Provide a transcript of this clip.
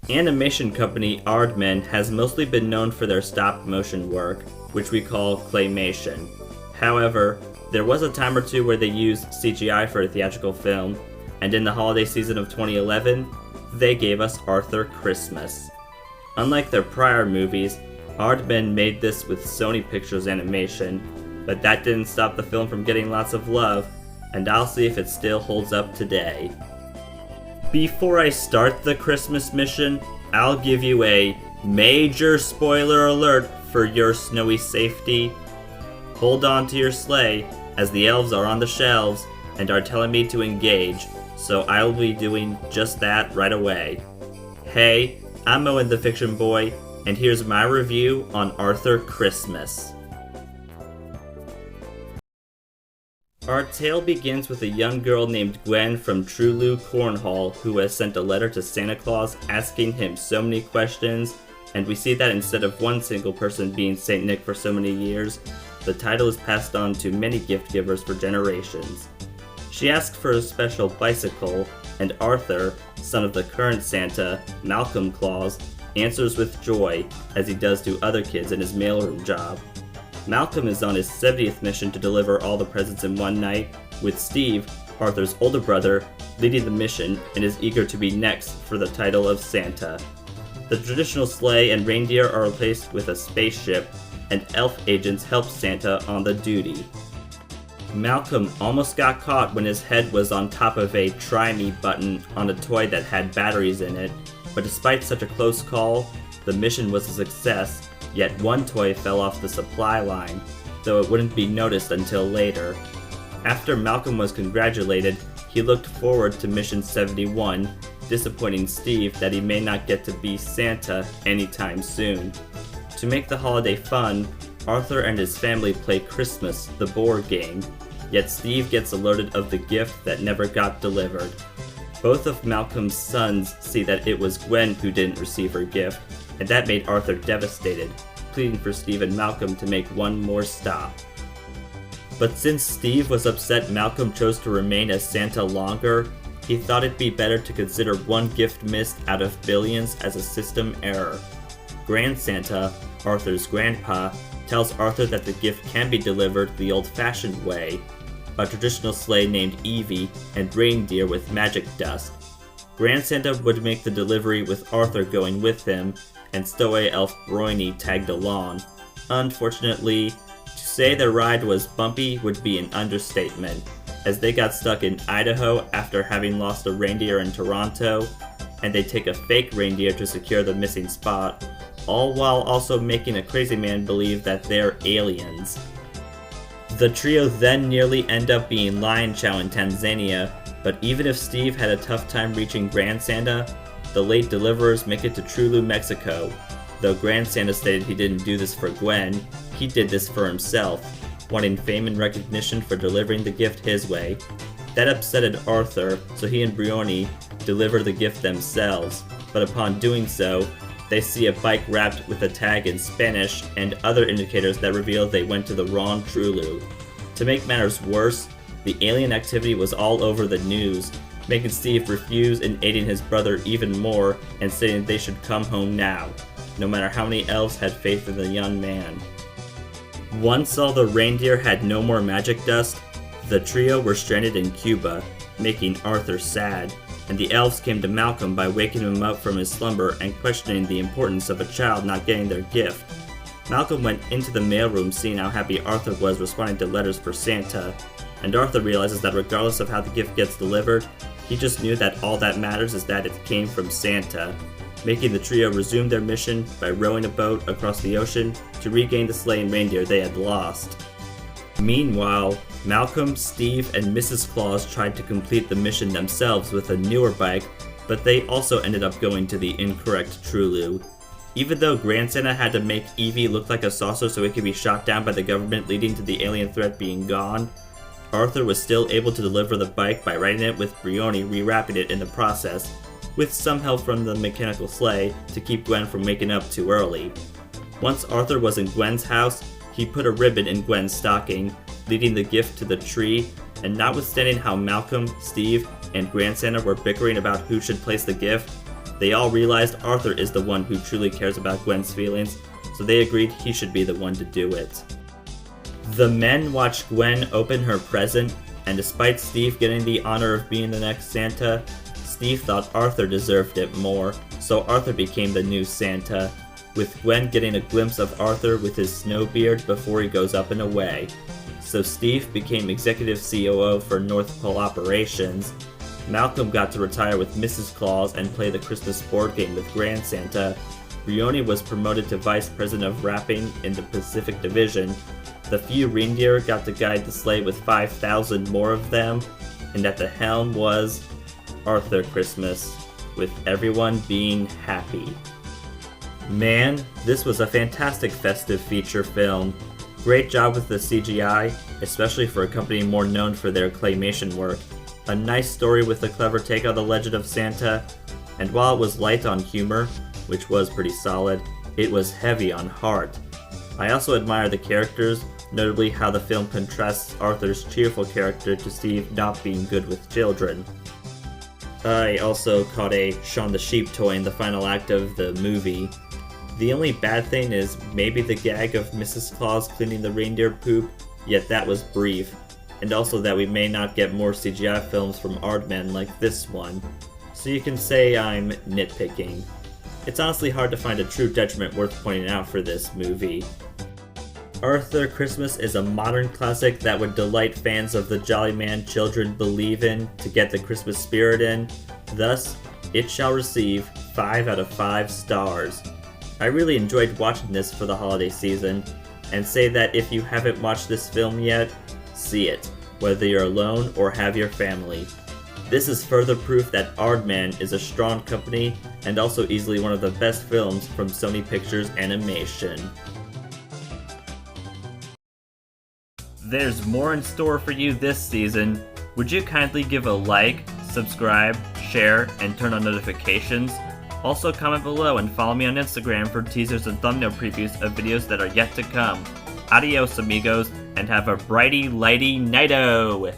Animation company Aardman has mostly been known for their stop-motion work, which we call claymation. However, there was a time or two where they used CGI for a theatrical film, and in the holiday season of 2011, they gave us Arthur Christmas. Unlike their prior movies, Aardman made this with Sony Pictures Animation, but that didn't stop the film from getting lots of love, and I'll see if it still holds up today. Before I start the Christmas mission, I'll give you a major spoiler alert for your snowy safety. Hold on to your sleigh, as the elves are on the shelves and are telling me to engage, so I'll be doing just that right away. Hey, I'm Owen the Fictionboy, and here's my review on Arthur Christmas. Our tale begins with a young girl named Gwen from Trulu, Cornwall, who has sent a letter to Santa Claus asking him so many questions, and we see that instead of one single person being Saint Nick for so many years, the title is passed on to many gift givers for generations. She asks for a special bicycle, and Arthur, son of the current Santa, Malcolm Claus, answers with joy, as he does to other kids in his mailroom job. Malcolm is on his 70th mission to deliver all the presents in one night, with Steve, Arthur's older brother, leading the mission and is eager to be next for the title of Santa. The traditional sleigh and reindeer are replaced with a spaceship, and elf agents help Santa on the duty. Malcolm almost got caught when his head was on top of a "Try Me" button on a toy that had batteries in it, but despite such a close call, the mission was a success, yet one toy fell off the supply line, though it wouldn't be noticed until later. After Malcolm was congratulated, he looked forward to Mission 71, disappointing Steve that he may not get to be Santa anytime soon. To make the holiday fun, Arthur and his family play Christmas, the board game, yet Steve gets alerted of the gift that never got delivered. Both of Malcolm's sons see that it was Gwen who didn't receive her gift, and that made Arthur devastated, pleading for Steve and Malcolm to make one more stop. But since Steve was upset Malcolm chose to remain as Santa longer, he thought it'd be better to consider one gift missed out of billions as a system error. Grand Santa, Arthur's grandpa, tells Arthur that the gift can be delivered the old-fashioned way, a traditional sleigh named Evie and reindeer with magic dust. Grand Santa would make the delivery with Arthur going with him, and stowaway elf Bryony tagged along. Unfortunately, to say the ride was bumpy would be an understatement, as they got stuck in Idaho after having lost a reindeer in Toronto, and they take a fake reindeer to secure the missing spot, all while also making a crazy man believe that they're aliens. The trio then nearly end up being Lion Chow in Tanzania, but even if Steve had a tough time reaching Grand Santa, the late deliverers make it to Trulu, Mexico. Though Grand Santa stated he didn't do this for Gwen, he did this for himself, wanting fame and recognition for delivering the gift his way. That upsetted Arthur, so he and Bryony deliver the gift themselves, but upon doing so, they see a bike wrapped with a tag in Spanish and other indicators that reveal they went to the wrong Trulu. To make matters worse, the alien activity was all over the news, making Steve refuse and aiding his brother even more and saying they should come home now, no matter how many elves had faith in the young man. Once all the reindeer had no more magic dust, the trio were stranded in Cuba, making Arthur sad, and the elves came to Malcolm by waking him up from his slumber and questioning the importance of a child not getting their gift. Malcolm went into the mailroom seeing how happy Arthur was responding to letters for Santa, and Arthur realizes that regardless of how the gift gets delivered, he just knew that all that matters is that it came from Santa, making the trio resume their mission by rowing a boat across the ocean to regain the sleigh and reindeer they had lost. Meanwhile, Malcolm, Steve, and Mrs. Claus tried to complete the mission themselves with a newer bike, but they also ended up going to the incorrect Trulu. Even though Grand Santa had to make Evie look like a saucer so it could be shot down by the government, leading to the alien threat being gone, Arthur was still able to deliver the bike by riding it with Bryony rewrapping it in the process, with some help from the mechanical sleigh to keep Gwen from waking up too early. Once Arthur was in Gwen's house, he put a ribbon in Gwen's stocking, leading the gift to the tree, and notwithstanding how Malcolm, Steve, and Grand Santa were bickering about who should place the gift, They all realized Arthur is the one who truly cares about Gwen's feelings, so they agreed he should be the one to do it. The men watched Gwen open her present, and despite Steve getting the honor of being the next Santa, Steve thought Arthur deserved it more, so Arthur became the new Santa, with Gwen getting a glimpse of Arthur with his snow beard before he goes up and away. So Steve became executive COO for North Pole Operations, Malcolm got to retire with Mrs. Claus and play the Christmas board game with Grand Santa, Rioni was promoted to Vice President of Wrapping in the Pacific Division, the few reindeer got to guide the sleigh with 5,000 more of them, and at the helm was Arthur Christmas, with everyone being happy. Man, this was a fantastic festive feature film. Great job with the CGI, especially for a company more known for their claymation work. A nice story with a clever take on the legend of Santa, and while it was light on humor, which was pretty solid, it was heavy on heart. I also admire the characters, notably how the film contrasts Arthur's cheerful character to Steve not being good with children. I also caught a Shaun the Sheep toy in the final act of the movie. The only bad thing is maybe the gag of Mrs. Claus cleaning the reindeer poop, yet that was brief, and also that we may not get more CGI films from Aardman like this one, so you can say I'm nitpicking. It's honestly hard to find a true detriment worth pointing out for this movie. Arthur Christmas is a modern classic that would delight fans of the Jolly Man children believe in to get the Christmas spirit in, thus, it shall receive 5 out of 5 stars. I really enjoyed watching this for the holiday season, and say that if you haven't watched this film yet, see it, whether you're alone or have your family. This is further proof that Aardman is a strong company and also easily one of the best films from Sony Pictures Animation. There's more in store for you this season. Would you kindly give a like, subscribe, share, and turn on notifications? Also comment below and follow me on Instagram for teasers and thumbnail previews of videos that are yet to come. Adios amigos, and have a brighty lighty nighto!